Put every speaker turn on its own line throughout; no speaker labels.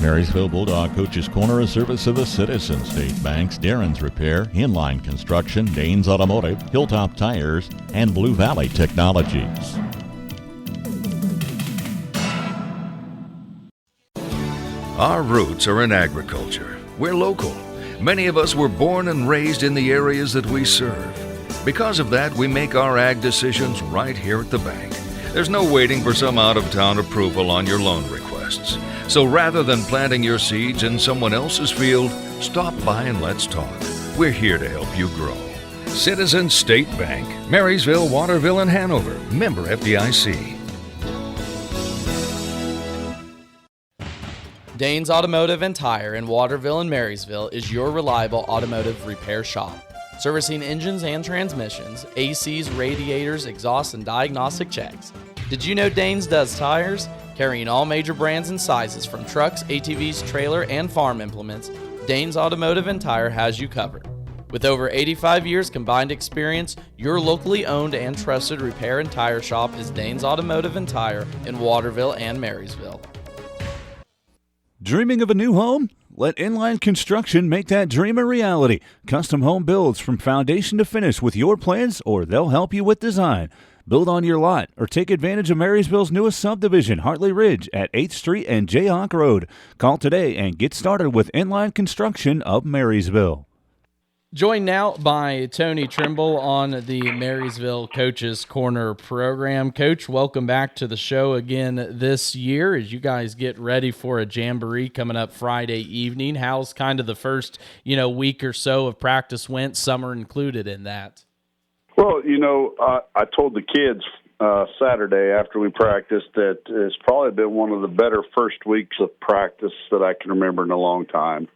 Marysville Bulldog Coach's Corner, a service of the Citizen State Banks, Darren's Repair, Inline Construction, Danes Automotive, Hilltop Tires, and Blue Valley Technologies.
Our roots are in agriculture. We're local. Many of us were born and raised in the areas that we serve. Because of that, we make our ag decisions right here at the bank. There's no waiting for some out-of-town approval on your loan requests. So rather than planting your seeds in someone else's field, stop by and let's talk. We're here to help you grow. Citizen State Bank, Marysville, Waterville, and Hanover. Member FDIC.
Danes Automotive and Tire in Waterville and Marysville is your reliable automotive repair shop. Servicing engines and transmissions, ACs, radiators, exhaust, and diagnostic checks. Did you know Danes does tires? Carrying all major brands and sizes from trucks, ATVs, trailer, and farm implements, Danes Automotive and Tire has you covered. With over 85 years combined experience, your locally owned and trusted repair and tire shop is Danes Automotive and Tire in Waterville and Marysville.
Dreaming of a new home? Let Inline Construction make that dream a reality. Custom home builds from foundation to finish with your plans, or they'll help you with design. Build on your lot or take advantage of Marysville's newest subdivision, Hartley Ridge, at 8th Street and Jayhawk Road. Call today and get started with Inline Construction of Marysville.
Joined now by Tony Trimble on the Marysville Coach's Corner program. Coach, welcome back to the show again this year as you guys get ready for a jamboree coming up Friday evening. How's kind of the first, week or so of practice went, summer included in that?
Well, I told the kids Saturday after we practiced that it's probably been one of the better first weeks of practice that I can remember in a long time.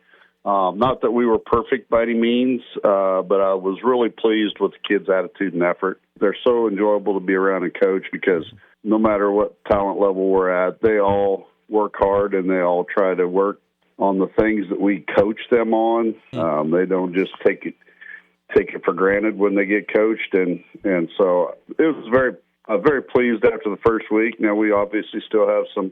Not that we were perfect by any means, but I was really pleased with the kids' attitude and effort. They're so enjoyable to be around and coach because no matter what talent level we're at, they all work hard and they all try to work on the things that we coach them on. They don't just take it for granted when they get coached, and so it was very pleased after the first week. Now we obviously still have some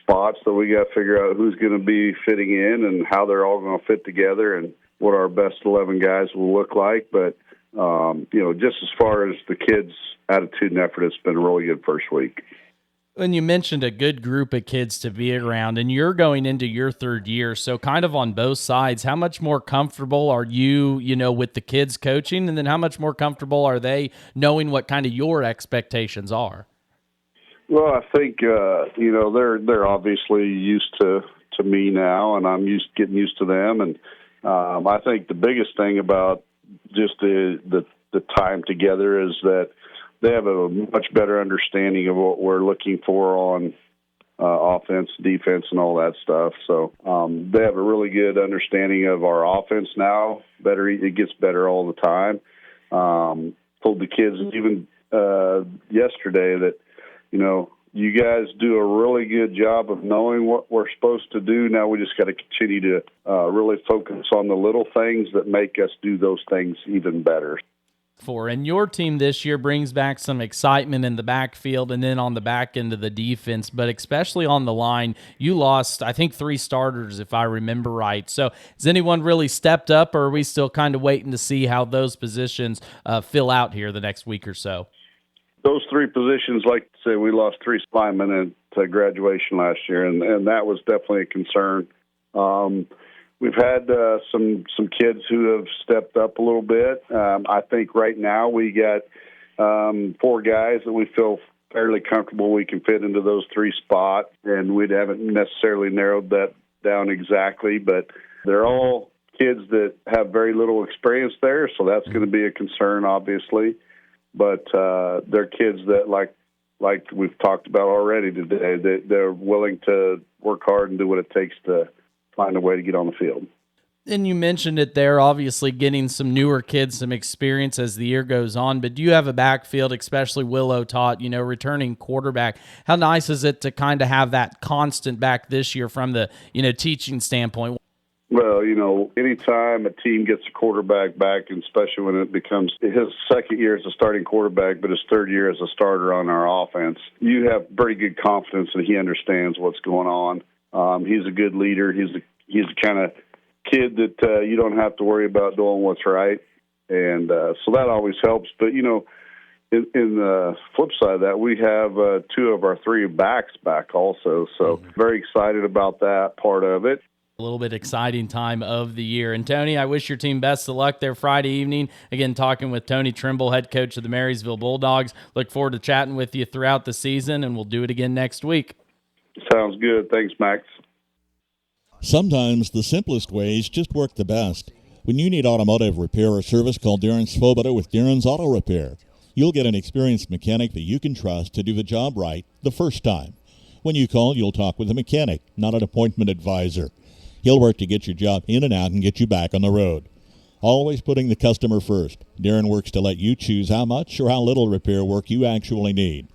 spots that we got to figure out who's going to be fitting in and how they're all going to fit together and what our best 11 guys will look like. But, just as far as the kids' attitude and effort, it's been a really good first week.
And you mentioned a good group of kids to be around, and you're going into your third year, so kind of on both sides, how much more comfortable are you, with the kids coaching, and then how much more comfortable are they knowing what kind of your expectations are?
Well, I think, they're obviously used to me now, and I'm getting used to them. And I think the biggest thing about just the time together is that they have a much better understanding of what we're looking for on offense, defense, and all that stuff. So they have a really good understanding of our offense now. It gets better all the time. Told the kids even yesterday that, you guys do a really good job of knowing what we're supposed to do. Now we just got to continue to really focus on the little things that make us do those things even better.
And your team this year brings back some excitement in the backfield and then on the back end of the defense, but especially on the line, you lost, I think, 3 starters, if I remember right. So has anyone really stepped up, or are we still kind of waiting to see how those positions fill out here the next week or so?
Those 3 positions, like I say, we lost 3 linemen at graduation last year, and that was definitely a concern. We've had some kids who have stepped up a little bit. I think right now we got 4 guys that we feel fairly comfortable we can fit into those 3 spots, and we haven't necessarily narrowed that down exactly, but they're all kids that have very little experience there, so that's going to be a concern, obviously. But they're kids that, like we've talked about already today, they're willing to work hard and do what it takes to find a way to get on the field.
And you mentioned it there, obviously getting some newer kids some experience as the year goes on, but do you have a backfield, especially Willow Tot, returning quarterback? How nice is it to kind of have that constant back this year from the, teaching standpoint?
Well, anytime a team gets a quarterback back, and especially when it becomes his second year as a starting quarterback, but his third year as a starter on our offense, you have pretty good confidence that he understands what's going on. He's a good leader. He's the kind of kid that you don't have to worry about doing what's right, and so that always helps. But in the flip side of that, we have 2 of our 3 backs back also, so very excited about that part of it.
A little bit exciting time of the year. And Tony, I wish your team best of luck there Friday evening. Again, talking with Tony Trimble, head coach of the Marysville Bulldogs. Look forward to chatting with you throughout the season, and we'll do it again next week.
Sounds good. Thanks, Max.
Sometimes the simplest ways just work the best. When you need automotive repair or service, call Darren Svoboda with Darren's Auto Repair. You'll get an experienced mechanic that you can trust to do the job right the first time. When you call, you'll talk with a mechanic, not an appointment advisor. He'll work to get your job in and out and get you back on the road. Always putting the customer first. Darren works to let you choose how much or how little repair work you actually need.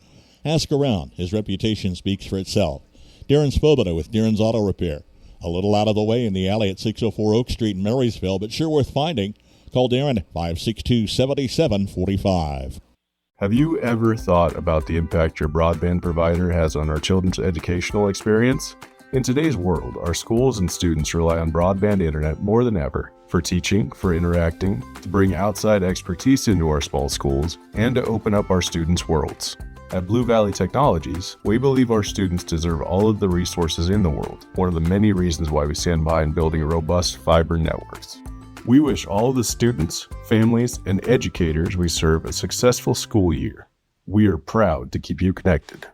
Ask around. His reputation speaks for itself. Darren Svoboda with Darren's Auto Repair. A little out of the way in the alley at 604 Oak Street in Marysville, but sure worth finding. Call Darren at 562-7745.
Have you ever thought about the impact your broadband provider has on our children's educational experience? In today's world, our schools and students rely on broadband internet more than ever for teaching, for interacting, to bring outside expertise into our small schools, and to open up our students' worlds. At Blue Valley Technologies, we believe our students deserve all of the resources in the world, one of the many reasons why we stand by in building robust fiber networks. We wish all of the students, families, and educators we serve a successful school year. We are proud to keep you connected.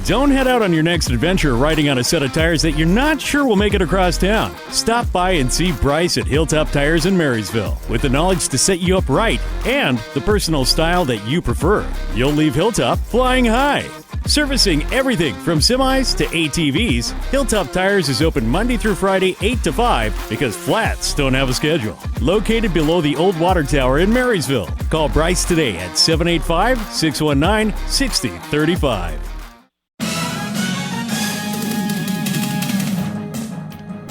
Don't head out on your next adventure riding on a set of tires that you're not sure will make it across town. Stop by and see Bryce at Hilltop Tires in Marysville with the knowledge to set you up right and the personal style that you prefer. You'll leave Hilltop flying high. Servicing everything from semis to ATVs, Hilltop Tires is open Monday through Friday 8 to 5 because flats don't have a schedule. Located below the old water tower in Marysville. Call Bryce today at 785-619-6035.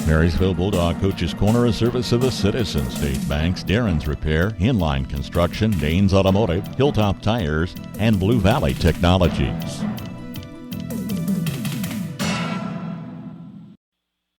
Marysville Bulldog Coach's Corner, a service of the Citizen State Banks, Darren's Repair, Inline Construction, Danes Automotive, Hilltop Tires, and Blue Valley Technologies.